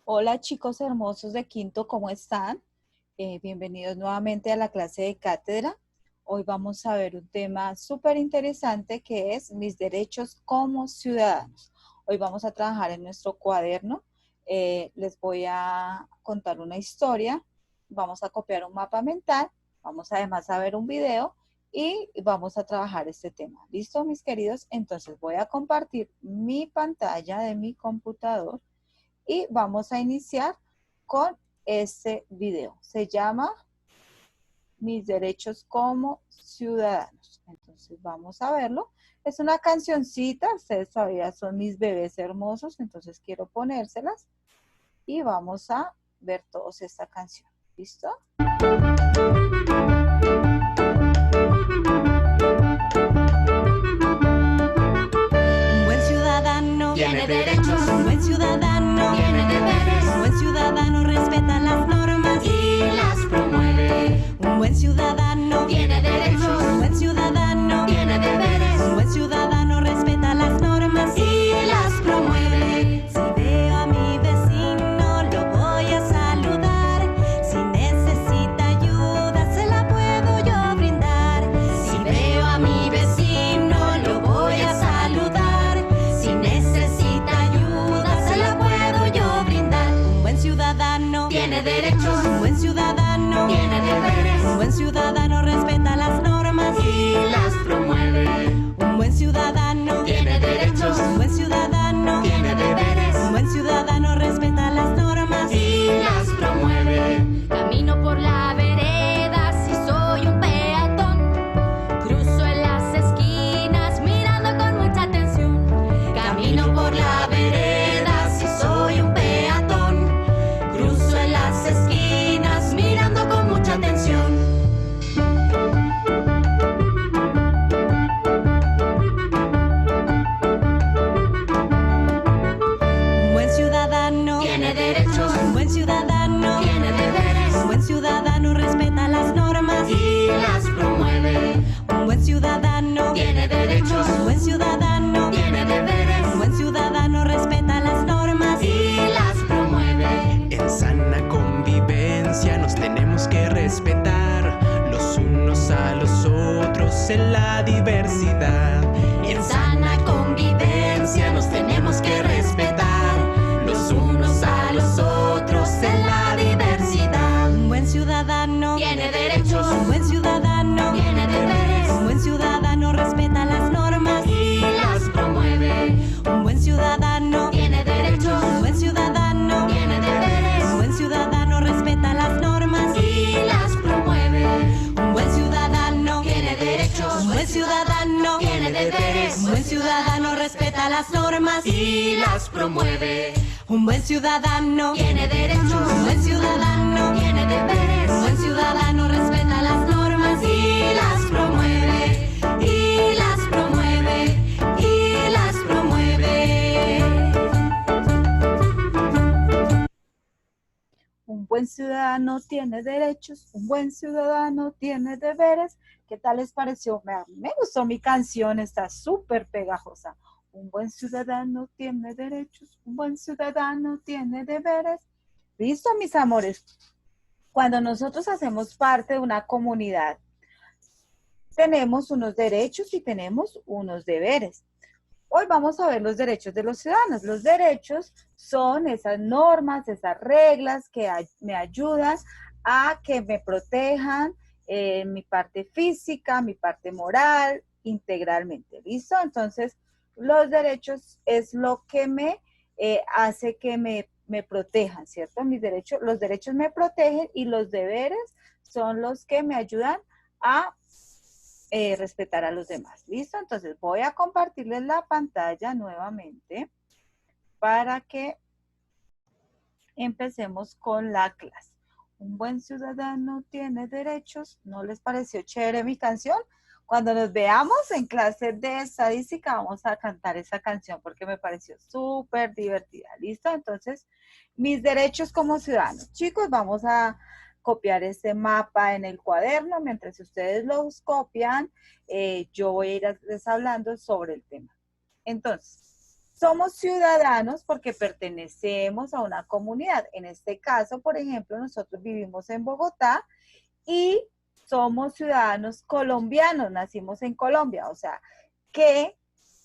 Hola chicos hermosos de quinto, ¿cómo están? Bienvenidos nuevamente a la clase de cátedra. Hoy vamos a ver un tema súper interesante que es mis derechos como ciudadanos. Hoy vamos a trabajar en nuestro cuaderno. Les voy a contar una historia, vamos a copiar un mapa mental, vamos además a ver un video y vamos a trabajar este tema. ¿Listo, mis queridos? Entonces voy a compartir mi pantalla de mi computador y vamos a iniciar con este video. Se llama Mis derechos como ciudadanos. Entonces vamos a verlo. Es una cancioncita, ustedes todavía son mis bebés hermosos, entonces quiero ponérselas y vamos a ver todos esta canción. ¿Listo? Un buen ciudadano tiene derechos, un buen ciudadano tiene deberes un buen ciudadano respeta las normas y las promueve. un buen ciudadano Tiene derechos, un buen ciudadano tiene deberes un buen ciudadano respeta las normas y las promueve. Si veo a mi vecino lo voy a saludar, si necesita ayuda se la puedo yo brindar. Si veo a mi vecino lo voy a saludar. Si necesita ayuda se la puedo yo brindar. Un buen ciudadano Tiene derechos, un buen ciudadano tiene deberes un buen ciudadano respeta las normas y las promueve. un buen ciudadano Tiene derechos, un buen ciudadano tiene deberes un buen ciudadano respeta las normas y las promueve. Camino por la vereda si soy un peatón. Cruzo en las esquinas mirando con mucha atención. Camino por la vereda si soy un peatón. Cruzo en las esquinas mirando con mucha atención. un buen ciudadano Tiene derechos, un buen ciudadano tiene deberes un buen ciudadano respeta las normas y las promueve. un buen ciudadano Tiene derechos, un buen ciudadano tiene deberes un buen ciudadano respeta las normas y las promueve. En sana convivencia nos tenemos que respetar los unos a los otros en la diversidad. En sana convivencia nos tenemos que respetar los unos a los otros en la diversidad. un buen ciudadano Tiene derechos, un buen ciudadano tiene deberes un buen ciudadano respeta las normas y las promueve. un buen ciudadano Tiene derechos, un buen ciudadano tiene deberes un buen ciudadano respeta las normas y las promueve. un buen ciudadano Tiene derechos, un buen ciudadano tiene deberes un buen ciudadano respeta las normas y las promueve. un buen ciudadano Tiene derechos, un buen ciudadano tiene deberes un buen ciudadano respeta las normas y las promueve, y las promueve, y las promueve. Un buen ciudadano tiene derechos, un buen ciudadano tiene deberes. ¿Qué tal les pareció? Me gustó mi canción, está súper pegajosa. Un buen ciudadano tiene derechos, un buen ciudadano tiene deberes. ¿Listo, mis amores? Cuando nosotros hacemos parte de una comunidad, tenemos unos derechos y tenemos unos deberes. Hoy vamos a ver los derechos de los ciudadanos. Los derechos son esas normas, esas reglas que me ayudan a que me protejan mi parte física, mi parte moral, integralmente. ¿Listo? Entonces, los derechos es lo que me hace que me protejan, ¿cierto? Los derechos me protegen y los deberes son los que me ayudan a respetar a los demás. ¿Listo? Entonces voy a compartirles la pantalla nuevamente para que empecemos con la clase. Un buen ciudadano tiene derechos. ¿No les pareció chévere mi canción? Cuando nos veamos en clase de estadística vamos a cantar esa canción porque me pareció súper divertida. ¿Listo? Entonces, mis derechos como ciudadanos. Chicos, vamos a copiar este mapa en el cuaderno. Mientras ustedes los copian, yo voy a irles hablando sobre el tema. Entonces, Somos ciudadanos porque pertenecemos a una comunidad. En este caso, por ejemplo, nosotros vivimos en Bogotá y somos ciudadanos colombianos, nacimos en Colombia, o sea, que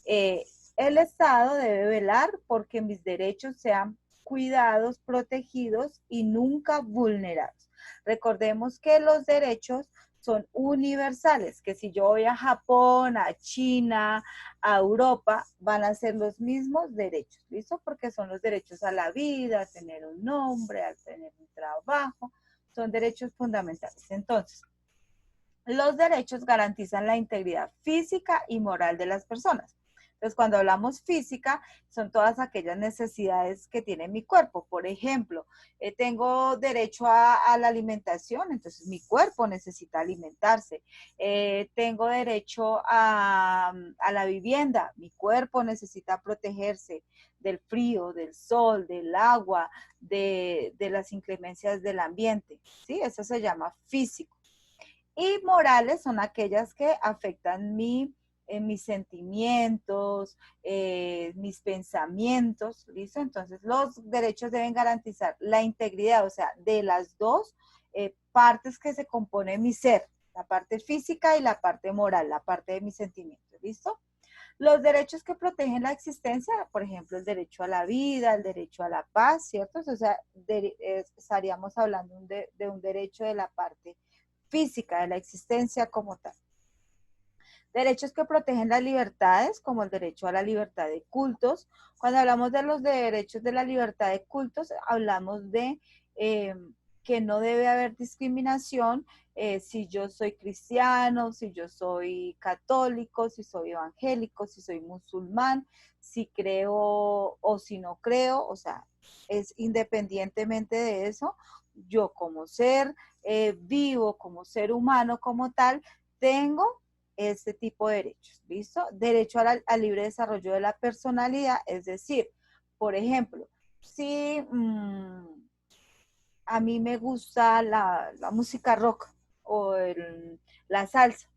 el Estado debe velar porque mis derechos sean cuidados, protegidos y nunca vulnerados. Recordemos que los derechos son universales, que si yo voy a Japón, a China, a Europa, van a ser los mismos derechos, ¿listo? Porque son los derechos a la vida, a tener un nombre, a tener un trabajo, son derechos fundamentales. Entonces, los derechos garantizan la integridad física y moral de las personas. Entonces, cuando hablamos física, son todas aquellas necesidades que tiene mi cuerpo. Por ejemplo, tengo derecho a la alimentación, entonces mi cuerpo necesita alimentarse. Tengo derecho a la vivienda, mi cuerpo necesita protegerse del frío, del sol, del agua, de las inclemencias del ambiente. ¿Sí? Eso se llama físico. Y morales son aquellas que afectan mis sentimientos, mis pensamientos, ¿listo? Entonces los derechos deben garantizar la integridad, o sea, de las dos partes que se compone mi ser, la parte física y la parte moral, la parte de mis sentimientos, ¿listo? Los derechos que protegen la existencia, por ejemplo, el derecho a la vida, el derecho a la paz, ¿cierto? O sea, estaríamos hablando de un derecho de la parte física, de la existencia como tal. Derechos que protegen las libertades, como el derecho a la libertad de cultos. Cuando hablamos de los derechos de la libertad de cultos, hablamos de que no debe haber discriminación si yo soy cristiano, si yo soy católico, si soy evangélico, si soy musulmán, si creo o si no creo, o sea, es independientemente de eso, yo como ser vivo, como ser humano como tal, tengo este tipo de derechos, ¿listo? Derecho al libre desarrollo de la personalidad, es decir, por ejemplo, si a mí me gusta la música rock o la salsa,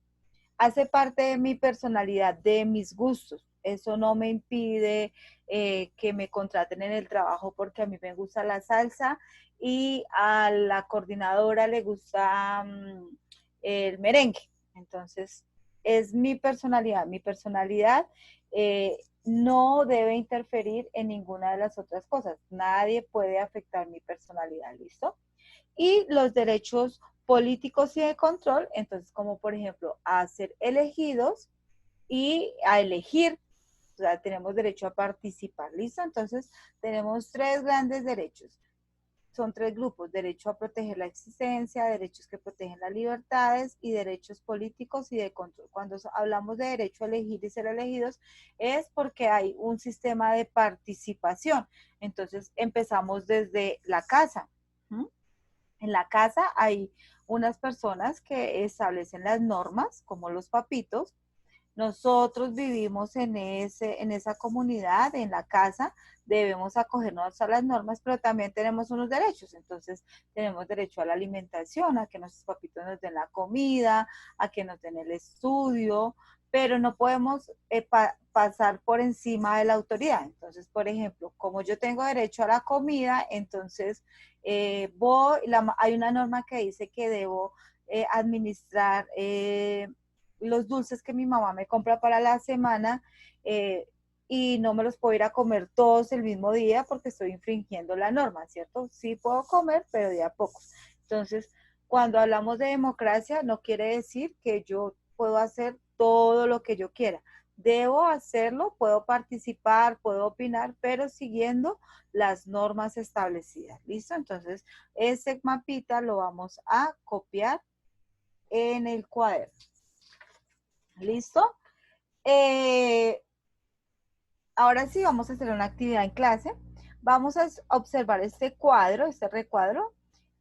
hace parte de mi personalidad, de mis gustos. Eso no me impide que me contraten en el trabajo porque a mí me gusta la salsa y a la coordinadora le gusta el merengue. Entonces, es mi personalidad. Mi personalidad no debe interferir en ninguna de las otras cosas. Nadie puede afectar mi personalidad, ¿listo? Y los derechos políticos y de control, entonces como por ejemplo a ser elegidos y a elegir, o sea, tenemos derecho a participar, ¿listo? Entonces tenemos tres grandes derechos. Son tres grupos: derecho a proteger la existencia, derechos que protegen las libertades y derechos políticos y de control. Cuando hablamos de derecho a elegir y ser elegidos es porque hay un sistema de participación. Entonces empezamos desde la casa. En la casa hay unas personas que establecen las normas, como los papitos. Nosotros vivimos en esa comunidad, en la casa, debemos acogernos a las normas, pero también tenemos unos derechos. Entonces, tenemos derecho a la alimentación, a que nuestros papitos nos den la comida, a que nos den el estudio, pero no podemos pasar por encima de la autoridad. Entonces, por ejemplo, como yo tengo derecho a la comida, entonces hay una norma que dice que debo administrar los dulces que mi mamá me compra para la semana y no me los puedo ir a comer todos el mismo día porque estoy infringiendo la norma, ¿cierto? Sí puedo comer, pero de a poco. Entonces, cuando hablamos de democracia, no quiere decir que yo puedo hacer todo lo que yo quiera. Debo hacerlo, puedo participar, puedo opinar, pero siguiendo las normas establecidas. ¿Listo? Entonces, ese mapita lo vamos a copiar en el cuaderno. ¿Listo? Ahora sí vamos a hacer una actividad en clase. Vamos a observar este cuadro, este recuadro,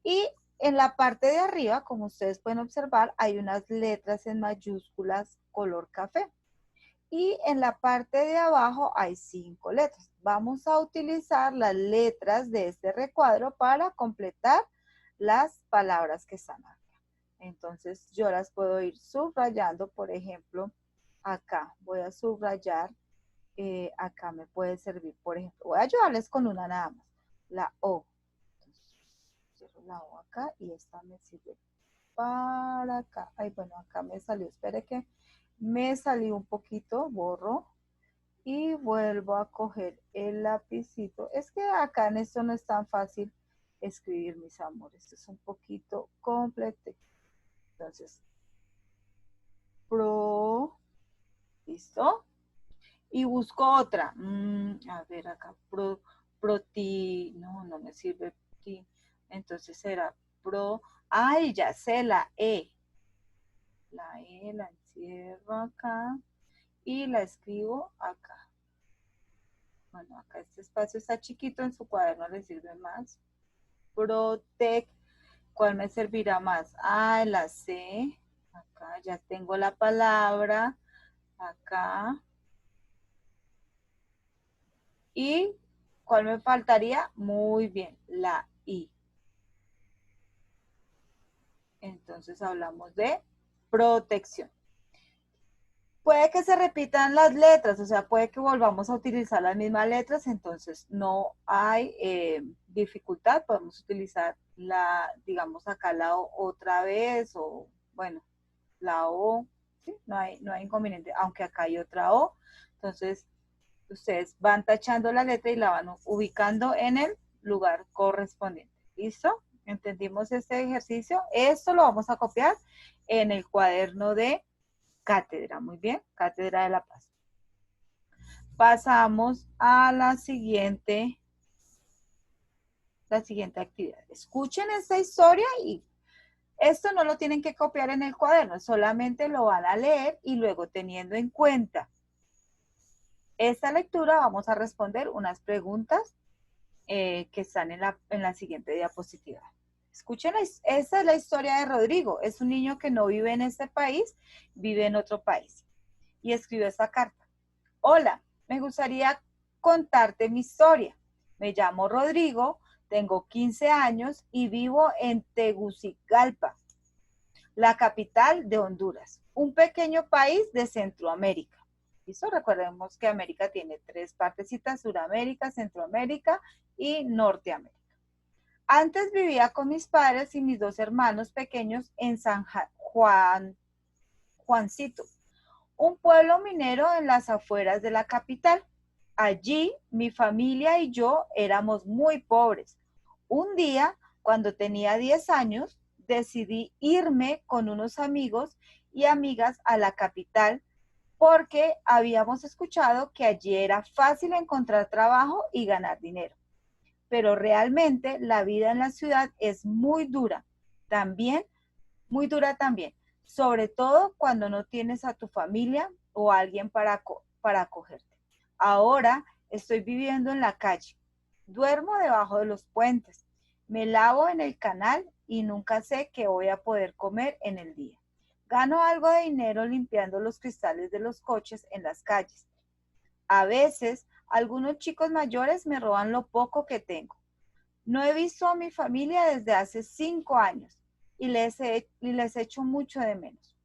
y en la parte de arriba, como ustedes pueden observar, hay unas letras en mayúsculas color café. Y en la parte de abajo hay 5 letras. Vamos a utilizar las letras de este recuadro para completar las palabras que están acá. Entonces yo las puedo ir subrayando, por ejemplo, acá voy a subrayar acá me puede servir, por ejemplo, voy a ayudarles con una nada más, la O. Entonces, cierro la O acá y esta me sirve para acá. Ay, bueno, acá me salió, espere que me salió un poquito, borro y vuelvo a coger el lapicito. Es que acá en esto no es tan fácil escribir, mis amores, esto es un poquito completo. Entonces, pro, ¿listo? Y busco otra. A ver acá, no me sirve ti. Entonces será pro, ay, ya sé, la E. La E la encierro acá y la escribo acá. Bueno, acá este espacio está chiquito, en su cuaderno le sirve más. Protect, ¿cuál me servirá más? Ah, la C. Acá ya tengo la palabra. Acá. ¿Y cuál me faltaría? Muy bien, la I. Entonces hablamos de protección. Puede que se repitan las letras, o sea, puede que volvamos a utilizar las mismas letras, entonces no hay dificultad, podemos utilizar la, digamos acá la O otra vez, o bueno, la O, ¿sí? No hay inconveniente, aunque acá hay otra O, entonces ustedes van tachando la letra y la van ubicando en el lugar correspondiente. ¿Listo? ¿Entendimos este ejercicio? Esto lo vamos a copiar en el cuaderno de cátedra. Muy bien, Cátedra de la Paz. Pasamos a la siguiente actividad. Escuchen esta historia y esto no lo tienen que copiar en el cuaderno, solamente lo van a leer y luego teniendo en cuenta esta lectura vamos a responder unas preguntas que están en la siguiente diapositiva. Escuchen, esta es la historia de Rodrigo. Es un niño que no vive en este país, vive en otro país. Y escribió esta carta. Hola, me gustaría contarte mi historia. Me llamo Rodrigo, tengo 15 años y vivo en Tegucigalpa, la capital de Honduras, un pequeño país de Centroamérica. ¿Listo? Recordemos que América tiene 3 partecitas, Suramérica, Centroamérica y Norteamérica. Antes vivía con mis padres y mis 2 hermanos pequeños en Juancito, un pueblo minero en las afueras de la capital. Allí mi familia y yo éramos muy pobres. Un día, cuando tenía 10 años, decidí irme con unos amigos y amigas a la capital porque habíamos escuchado que allí era fácil encontrar trabajo y ganar dinero. Pero realmente la vida en la ciudad es muy dura también, sobre todo cuando no tienes a tu familia o a alguien para acogerte. Ahora estoy viviendo en la calle, duermo debajo de los puentes, me lavo en el canal y nunca sé qué voy a poder comer en el día. Gano algo de dinero limpiando los cristales de los coches en las calles. A veces, algunos chicos mayores me roban lo poco que tengo. No he visto a mi familia desde hace 5 años y les echo mucho de menos.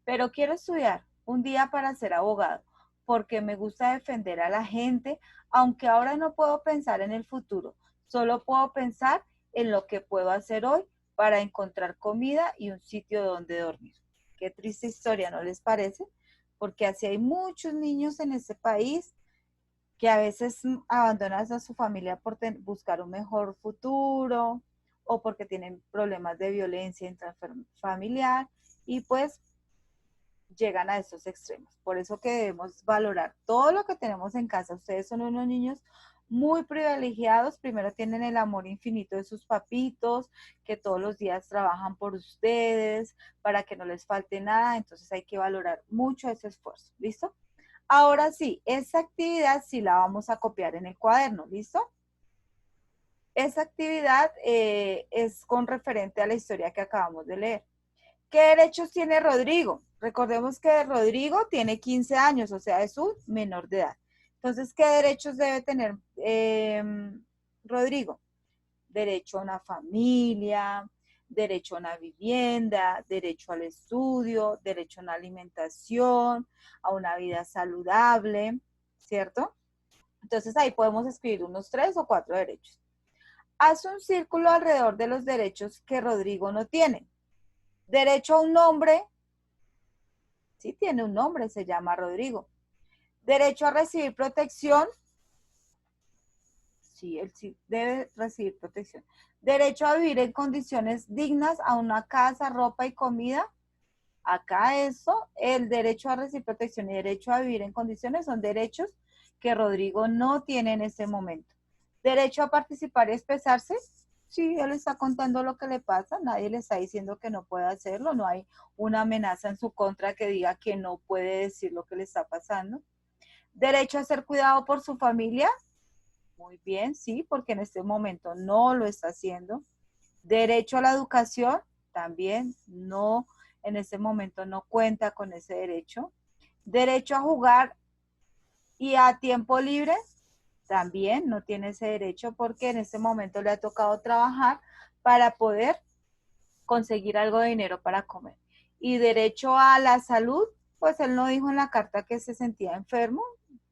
Pero quiero estudiar un día para ser abogado, porque me gusta defender a la gente, aunque ahora no puedo pensar en el futuro. Solo puedo pensar en lo que puedo hacer hoy para encontrar comida y un sitio donde dormir. Qué triste historia, ¿no les parece? Porque así hay muchos niños en este país que a veces abandonan a su familia por buscar un mejor futuro o porque tienen problemas de violencia intrafamiliar y pues llegan a estos extremos. Por eso que debemos valorar todo lo que tenemos en casa. Ustedes son unos niños muy privilegiados. Primero tienen el amor infinito de sus papitos, que todos los días trabajan por ustedes, para que no les falte nada. Entonces hay que valorar mucho ese esfuerzo. ¿Listo? Ahora sí, esa actividad sí la vamos a copiar en el cuaderno. ¿Listo? Esa actividad es con referente a la historia que acabamos de leer. ¿Qué derechos tiene Rodrigo? Recordemos que Rodrigo tiene 15 años, o sea, es un menor de edad. Entonces, ¿qué derechos debe tener Rodrigo? Derecho a una familia, derecho a una vivienda, derecho al estudio, derecho a una alimentación, a una vida saludable. ¿cierto? Entonces ahí podemos escribir unos 3 o 4 derechos. Haz un círculo alrededor de los derechos que Rodrigo no tiene. Derecho a un nombre, sí tiene un nombre, se llama Rodrigo. Derecho a recibir protección, sí, él sí debe recibir protección. Derecho a vivir en condiciones dignas, a una casa, ropa y comida. Acá eso, el derecho a recibir protección y derecho a vivir en condiciones son derechos que Rodrigo no tiene en este momento. Derecho a participar y expresarse, sí, él está contando lo que le pasa, nadie le está diciendo que no puede hacerlo, no hay una amenaza en su contra que diga que no puede decir lo que le está pasando. Derecho a ser cuidado por su familia, muy bien, sí, porque en este momento no lo está haciendo. Derecho a la educación, también no, en este momento no cuenta con ese derecho. Derecho a jugar y a tiempo libre, también no tiene ese derecho porque en este momento le ha tocado trabajar para poder conseguir algo de dinero para comer. Y derecho a la salud, pues él no dijo en la carta que se sentía enfermo,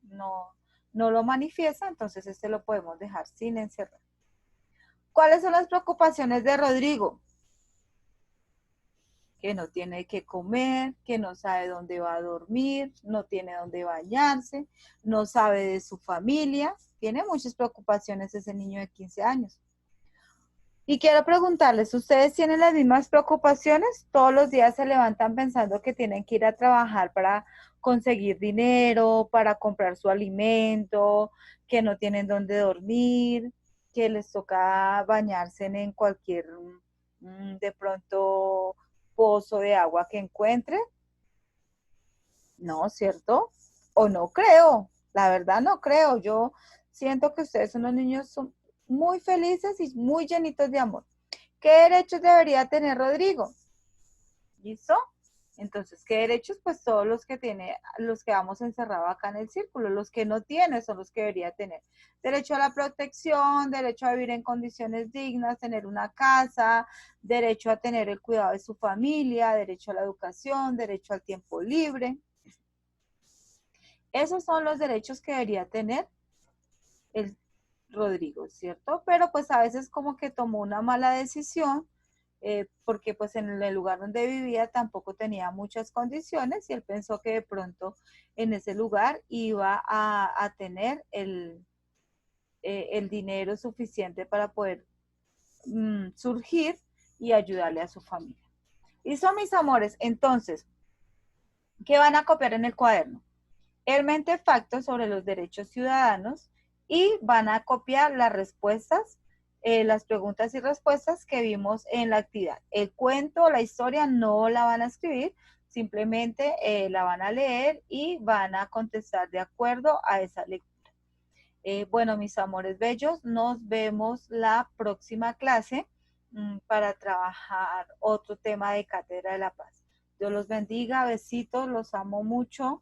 no lo manifiesta, entonces este lo podemos dejar sin encerrar. ¿Cuáles son las preocupaciones de Rodrigo? Que no tiene que comer, que no sabe dónde va a dormir, no tiene dónde bañarse, no sabe de su familia. Tiene muchas preocupaciones ese niño de 15 años. Y quiero preguntarles, ¿ustedes tienen las mismas preocupaciones? Todos los días se levantan pensando que tienen que ir a trabajar para conseguir dinero, para comprar su alimento, que no tienen dónde dormir, que les toca bañarse en cualquier, de pronto, pozo de agua que encuentren. No, ¿cierto? O no creo, la verdad no creo. Yo siento que ustedes son los niños son muy felices y muy llenitos de amor. ¿Qué derechos debería tener Rodrigo? ¿Listo? Entonces, ¿qué derechos? Pues todos los que tiene, los que vamos encerrados acá en el círculo, los que no tiene son los que debería tener. Derecho a la protección, derecho a vivir en condiciones dignas, tener una casa, derecho a tener el cuidado de su familia, derecho a la educación, derecho al tiempo libre. Esos son los derechos que debería tener el Rodrigo, ¿cierto? Pero pues a veces como que tomó una mala decisión porque pues en el lugar donde vivía tampoco tenía muchas condiciones y él pensó que de pronto en ese lugar iba a tener el dinero suficiente para poder surgir y ayudarle a su familia. ¿Listo, mis amores? Entonces, ¿qué van a copiar en el cuaderno? El mentefacto sobre los derechos ciudadanos y van a copiar las respuestas, las preguntas y respuestas que vimos en la actividad. El cuento, la historia no la van a escribir, simplemente la van a leer y van a contestar de acuerdo a esa lectura. Bueno, mis amores bellos, nos vemos la próxima clase para trabajar otro tema de Cátedra de la Paz. Dios los bendiga, besitos, los amo mucho.